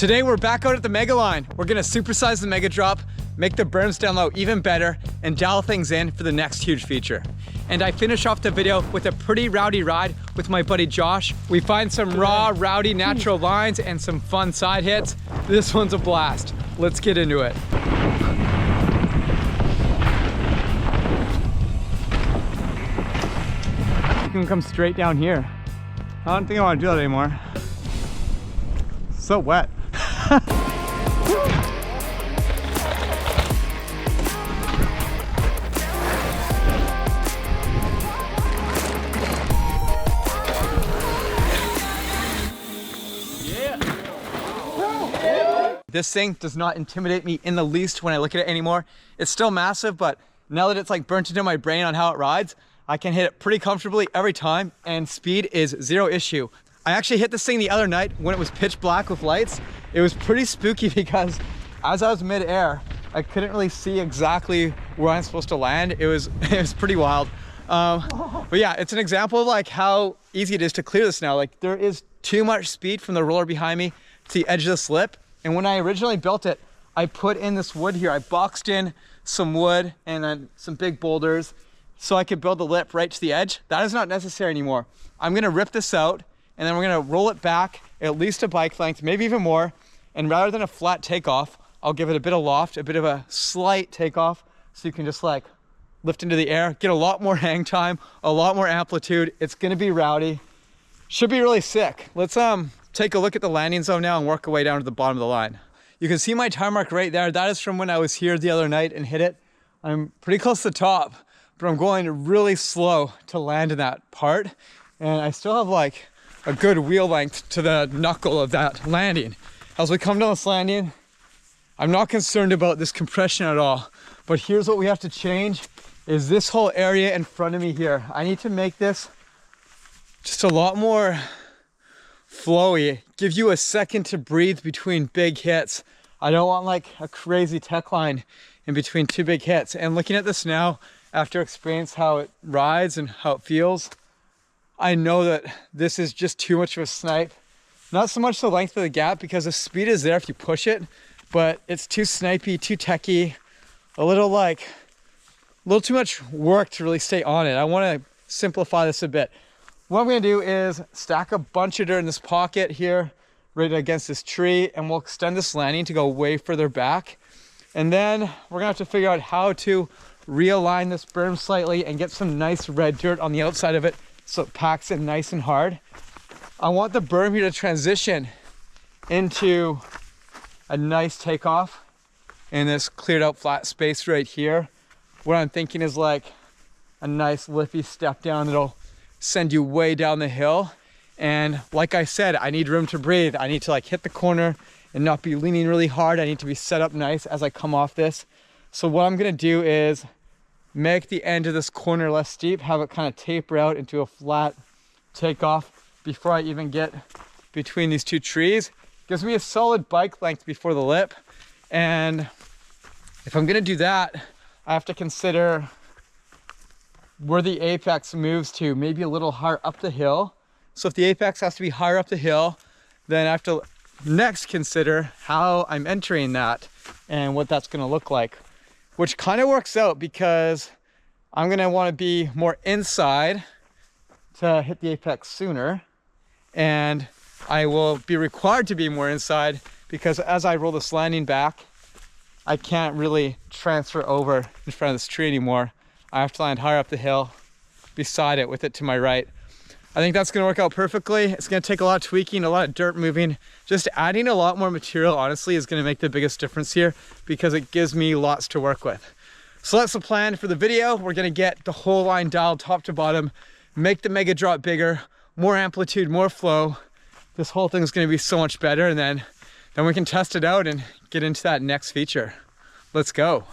Today we're back out at the Mega Line. We're gonna supersize the Mega Drop, make the berms down low even better, and dial things in for the next huge feature. And I finish off the video with a pretty rowdy ride with my buddy Josh. We find some raw, rowdy natural lines and some fun side hits. This one's a blast. Let's get into it. You can come straight down here. I don't think I want to do that anymore. It's so wet. This thing does not intimidate me in the least when I look at it anymore. It's still massive, but now that it's like burnt into my brain on how it rides, I can hit it pretty comfortably every time, and speed is zero issue. I actually hit this thing the other night when it was pitch black with lights. It was pretty spooky because as I was mid-air, I couldn't really see exactly where I'm supposed to land. It was pretty wild. But yeah, it's an example of like how easy it is to clear this now. Like there is too much speed from the roller behind me to the edge of the slip. And when I originally built it, I put in this wood here. I boxed in some wood and then some big boulders so I could build the lip right to the edge. That is not necessary anymore. I'm gonna rip this out and then we're gonna roll it back at least a bike length, maybe even more. And rather than a flat takeoff, I'll give it a bit of loft, a bit of a slight takeoff, so you can just like lift into the air, get a lot more hang time, a lot more amplitude. It's gonna be rowdy. Should be really sick. Let's take a look at the landing zone now and work our way down to the bottom of the line. You can see my time mark right there. That is from when I was here the other night and hit it. I'm pretty close to the top, but I'm going really slow to land in that part. And I still have like a good wheel length to the knuckle of that landing. As we come down this landing, I'm not concerned about this compression at all, but here's what we have to change is this whole area in front of me here. I need to make this just a lot more flowy, give you a second to breathe between big hits. I don't want like a crazy tech line in between two big hits. And looking at this now, after experience how it rides and how it feels, I know that this is just too much of a snipe. Not so much the length of the gap because the speed is there if you push it, but it's too snipey, too techy, a little too much work to really stay on it. I want to simplify this a bit. What I'm gonna do is stack a bunch of dirt in this pocket here, right against this tree, and we'll extend this landing to go way further back. And then we're gonna have to figure out how to realign this berm slightly and get some nice red dirt on the outside of it so it packs in nice and hard. I want the berm here to transition into a nice takeoff in this cleared out flat space right here. What I'm thinking is like a nice lippy step down that'll send you way down the hill. And like I said, I need room to breathe. I need to like hit the corner and not be leaning really hard. I need to be set up nice as I come off this. So what I'm gonna do is make the end of this corner less steep, have it kind of taper out into a flat takeoff before I even get between these two trees. Gives me a solid bike length before the lip. And if I'm gonna do that, I have to consider where the apex moves to, maybe a little higher up the hill. So if the apex has to be higher up the hill, then I have to next consider how I'm entering that and what that's gonna look like, which kind of works out because I'm gonna wanna be more inside to hit the apex sooner. And I will be required to be more inside because as I roll this landing back, I can't really transfer over in front of this tree anymore. I have to land higher up the hill beside it with it to my right. I think that's gonna work out perfectly. It's gonna take a lot of tweaking, a lot of dirt moving. Just adding a lot more material, honestly, is gonna make the biggest difference here because it gives me lots to work with. So that's the plan for the video. We're gonna get the whole line dialed top to bottom, make the Mega Drop bigger, more amplitude, more flow. This whole thing is gonna be so much better, and then we can test it out and get into that next feature. Let's go.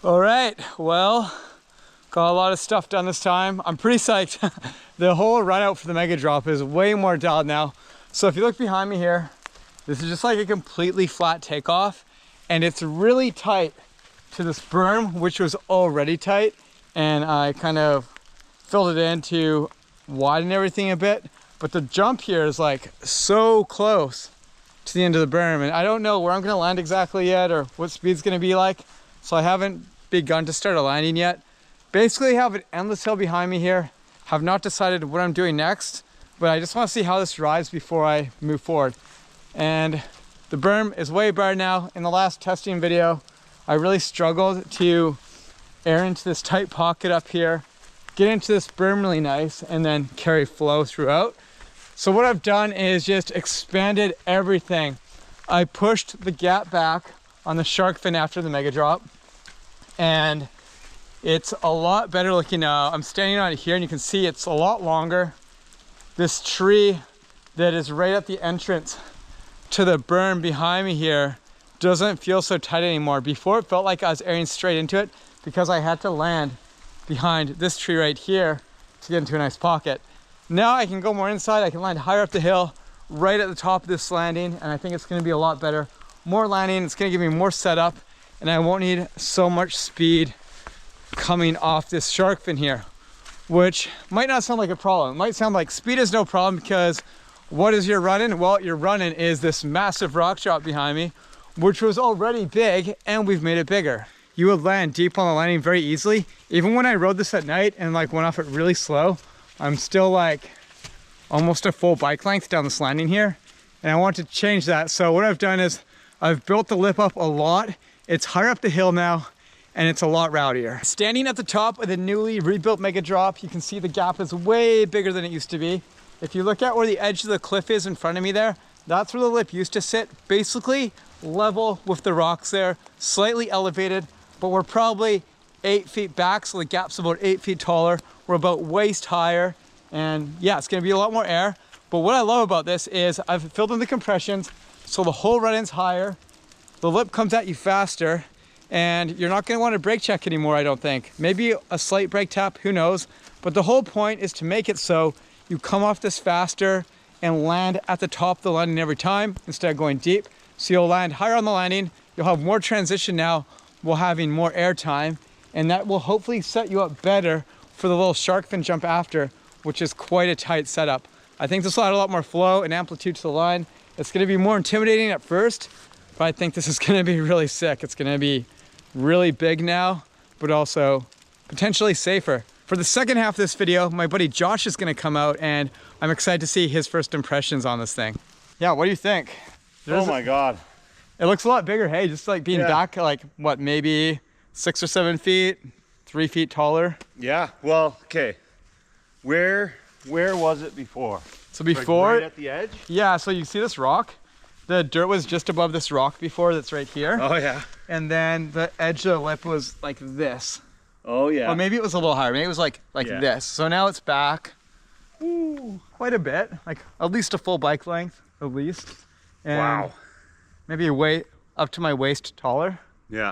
All right, well, got a lot of stuff done this time. I'm pretty psyched. The whole run out for the mega drop is way more dialed now. So if you look behind me here, this is just like a completely flat takeoff, and it's really tight to this berm, which was already tight, and I kind of filled it in to widen everything a bit. But the jump here is like so close to the end of the berm, and I don't know where I'm gonna land exactly yet or what speed's gonna be like, so I haven't begun to start a landing yet. Basically I have an endless hill behind me here. Have not decided what I'm doing next, but I just want to see how this rides before I move forward. And the berm is way better now. In the last testing video, I really struggled to air into this tight pocket up here, get into this berm really nice, and then carry flow throughout. So what I've done is just expanded everything. I pushed the gap back on the shark fin after the mega drop, and it's a lot better looking now. I'm standing on it here and you can see it's a lot longer. This tree that is right at the entrance to the berm behind me here doesn't feel so tight anymore. Before it felt like I was airing straight into it because I had to land behind this tree right here to get into a nice pocket. Now I can go more inside, I can land higher up the hill, right at the top of this landing, and I think it's gonna be a lot better. More landing, it's gonna give me more setup, and I won't need so much speed coming off this shark fin here, which might not sound like a problem. It might sound like speed is no problem because what is your run-in? Well, your run-in is this massive rock drop behind me, which was already big, and we've made it bigger. You would land deep on the landing very easily. Even when I rode this at night and like went off it really slow, I'm still like almost a full bike length down this landing here, and I want to change that. So what I've done is I've built the lip up a lot. It's higher up the hill now, and it's a lot rowdier. Standing at the top of the newly rebuilt mega drop, you can see the gap is way bigger than it used to be. If you look at where the edge of the cliff is in front of me there, that's where the lip used to sit, basically level with the rocks there, slightly elevated, but we're probably 8 feet back, so the gap's about 8 feet taller. We're about waist higher, and yeah, it's gonna be a lot more air. But what I love about this is I've filled in the compressions, so the whole run-in's higher, the lip comes at you faster, and you're not gonna want to brake check anymore, I don't think. Maybe a slight brake tap, who knows? But the whole point is to make it so you come off this faster and land at the top of the landing every time instead of going deep. So you'll land higher on the landing, you'll have more transition now while having more air time, and that will hopefully set you up better for the little shark fin jump after, which is quite a tight setup. I think this will add a lot more flow and amplitude to the line. It's gonna be more intimidating at first, but I think this is gonna be really sick. It's gonna be really big now, but also potentially safer. For the second half of this video, my buddy Josh is gonna come out, and I'm excited to see his first impressions on this thing. Yeah, what do you think? Oh my God. It looks a lot bigger, hey? Just like being back like, what, maybe 6 or 7 feet, 3 feet taller? Yeah, well, okay. Where was it before? So before, like right at the edge? Yeah, so you see this rock? The dirt was just above this rock before that's right here. Oh yeah. And then the edge of the lip was like this. Oh yeah. Or maybe it was a little higher. Maybe it was like this. So now it's back quite a bit, like at least a full bike length, at least. And wow. Maybe a weight up to my waist taller. Yeah.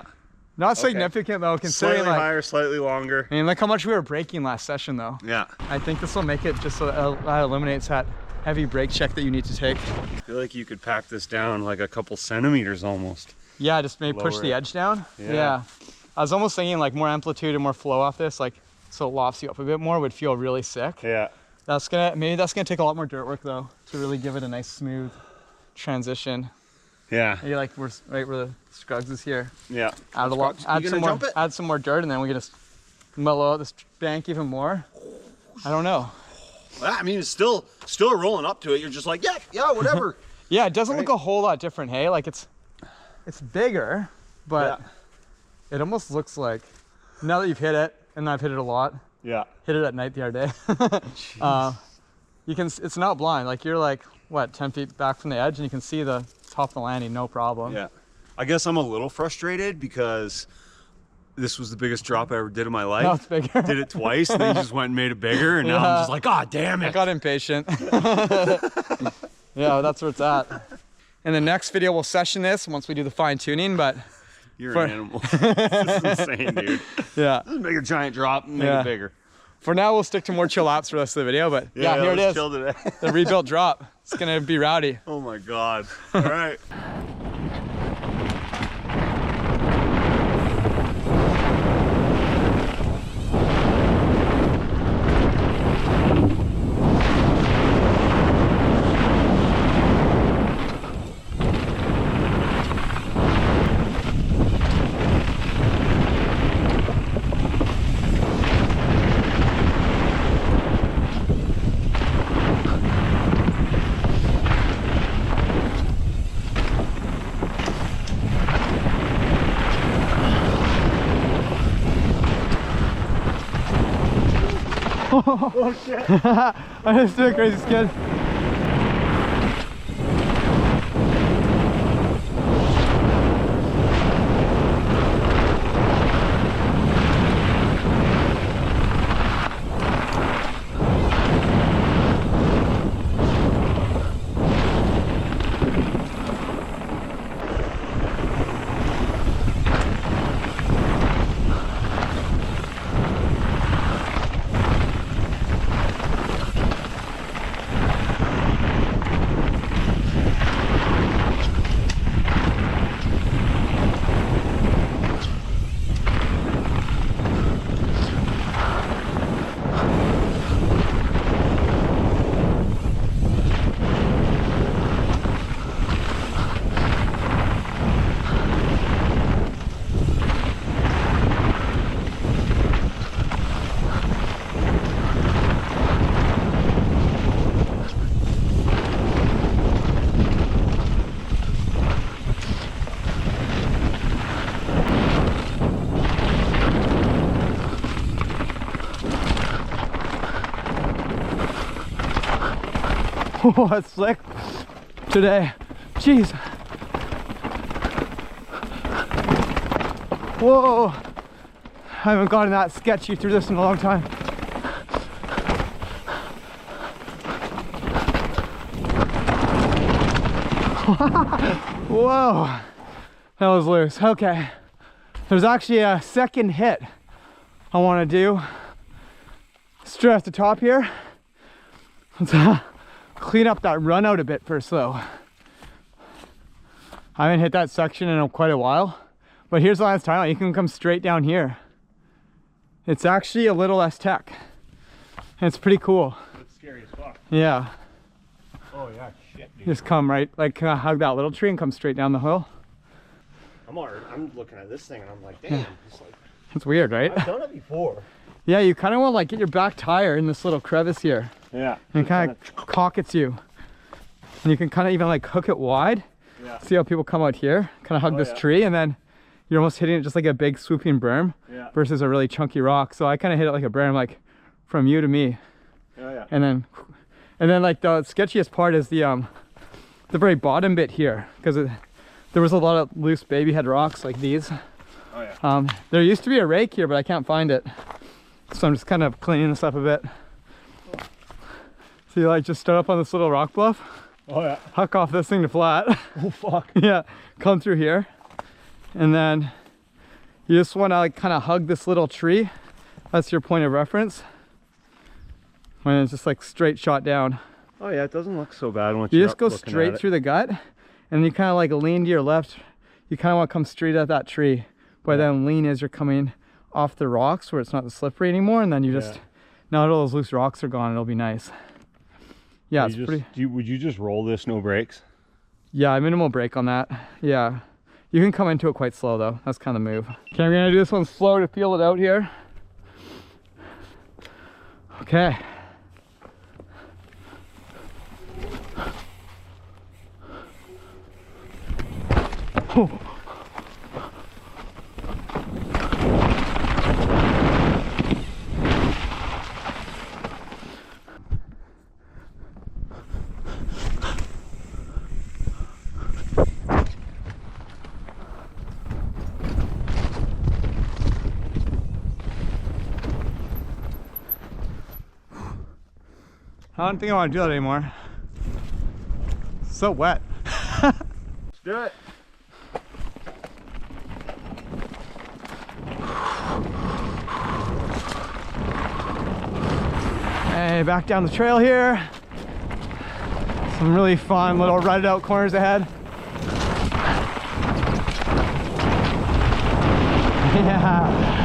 Not significant though, considering slightly like, higher, slightly longer. I mean, look how much we were braking last session though. Yeah. I think this will make it just so that eliminates that heavy brake check that you need to take. I feel like you could pack this down like a couple centimeters almost. Yeah, just maybe push the edge down. Yeah. I was almost thinking like more amplitude and more flow off this, like so it lofts you up a bit more, would feel really sick. Yeah. Maybe that's gonna take a lot more dirt work though, to really give it a nice smooth transition. Yeah. Maybe like we're right where the Scruggs is here. Yeah. Add some more dirt, and then we're gonna mellow out this bank even more. I don't know. I mean, it's still rolling up to it. You're just like, yeah, whatever. Yeah, it doesn't look a whole lot different, hey? Like it's bigger, but it almost looks like, now that you've hit it, and I've hit it a lot. Yeah. Hit it at night the other day. It's not blind. Like you're like, what, 10 feet back from the edge, and you can see the top of the landing, no problem. Yeah. I guess I'm a little frustrated because this was the biggest drop I ever did in my life. No, it's bigger. Did it twice, and then you just went and made it bigger, and now I'm just like, oh, damn it. I got impatient. Yeah, that's where it's at. In the next video, we'll session this once we do the fine tuning, but You're an animal. This is insane, dude. Yeah. Just make a giant drop and make it bigger. For now, we'll stick to more chill laps for the rest of the video, but yeah, here it is. Chill today. The rebuilt drop. It's gonna be rowdy. Oh my God. All right. Oh shit. I just did a crazy skid. Oh, that's slick today. Jeez. Whoa. I haven't gotten that sketchy through this in a long time. Whoa. That was loose. Okay. There's actually a second hit I want to do. Straight off the top here. Let's clean up that run out a bit first though. I haven't hit that section in quite a while, but here's the last time. You can come straight down here. It's actually a little less tech. And it's pretty cool. It's scary as fuck. Yeah. Oh yeah, shit, dude. Just come right, like hug that little tree and come straight down the hill. I'm looking at this thing and I'm like, damn. It's like, it's weird, right? I've done it before. Yeah, you kind of want to like get your back tire in this little crevice here. Yeah. And it kind of cockets you. And you can kind of even like hook it wide. Yeah. See how people come out here, kind of hug this tree, and then you're almost hitting it just like a big swooping berm versus a really chunky rock. So I kind of hit it like a berm, like from you to me. Oh, yeah. And then like the sketchiest part is the very bottom bit here, because there was a lot of loose baby head rocks like these. Oh, yeah. There used to be a rake here, but I can't find it. So I'm just kind of cleaning this up a bit. So you like just start up on this little rock bluff. Oh yeah. Huck off this thing to flat. Oh fuck. Yeah, come through here. And then you just want to like kind of hug this little tree. That's your point of reference. When it's just like straight shot down. Oh yeah, it doesn't look so bad once you just go straight through the gut, and you kind of like lean to your left. You kind of want to come straight at that tree. But then lean as you're coming off the rocks where it's not slippery anymore, and then you just, now all those loose rocks are gone, it'll be nice. Yeah, it's pretty. Would you just roll this, no brakes? Yeah, minimal brake on that. Yeah, you can come into it quite slow though. That's kind of the move. Okay, we're gonna do this one slow to feel it out here. Okay. Oh. I don't think I want to do that anymore. It's so wet. Let's do it. Okay, back down the trail here. Some really fun little rutted out corners ahead. Yeah.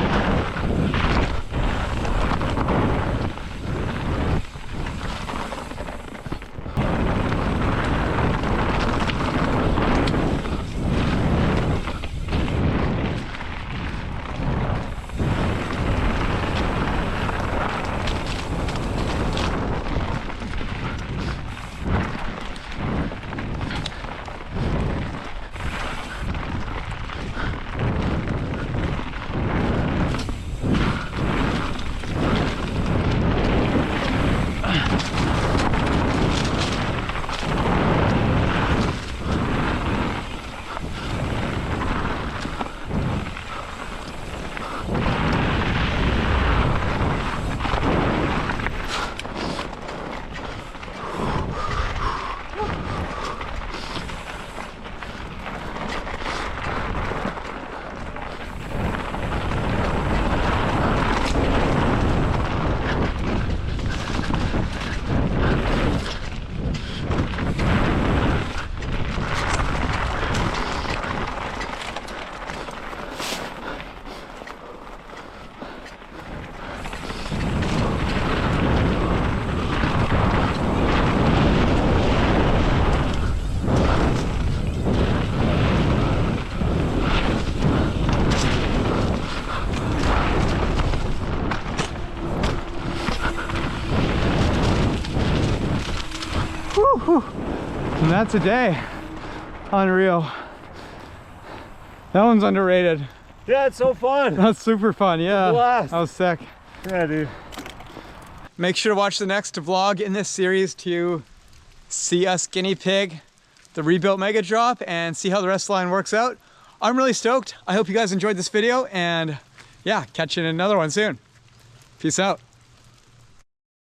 And that's a day. Unreal. That one's underrated. Yeah, it's so fun. That's super fun, yeah. Blast. That was sick. Yeah, dude. Make sure to watch the next vlog in this series to see us guinea pig the rebuilt mega drop and see how the rest of the line works out. I'm really stoked. I hope you guys enjoyed this video, and yeah, catch you in another one soon. Peace out.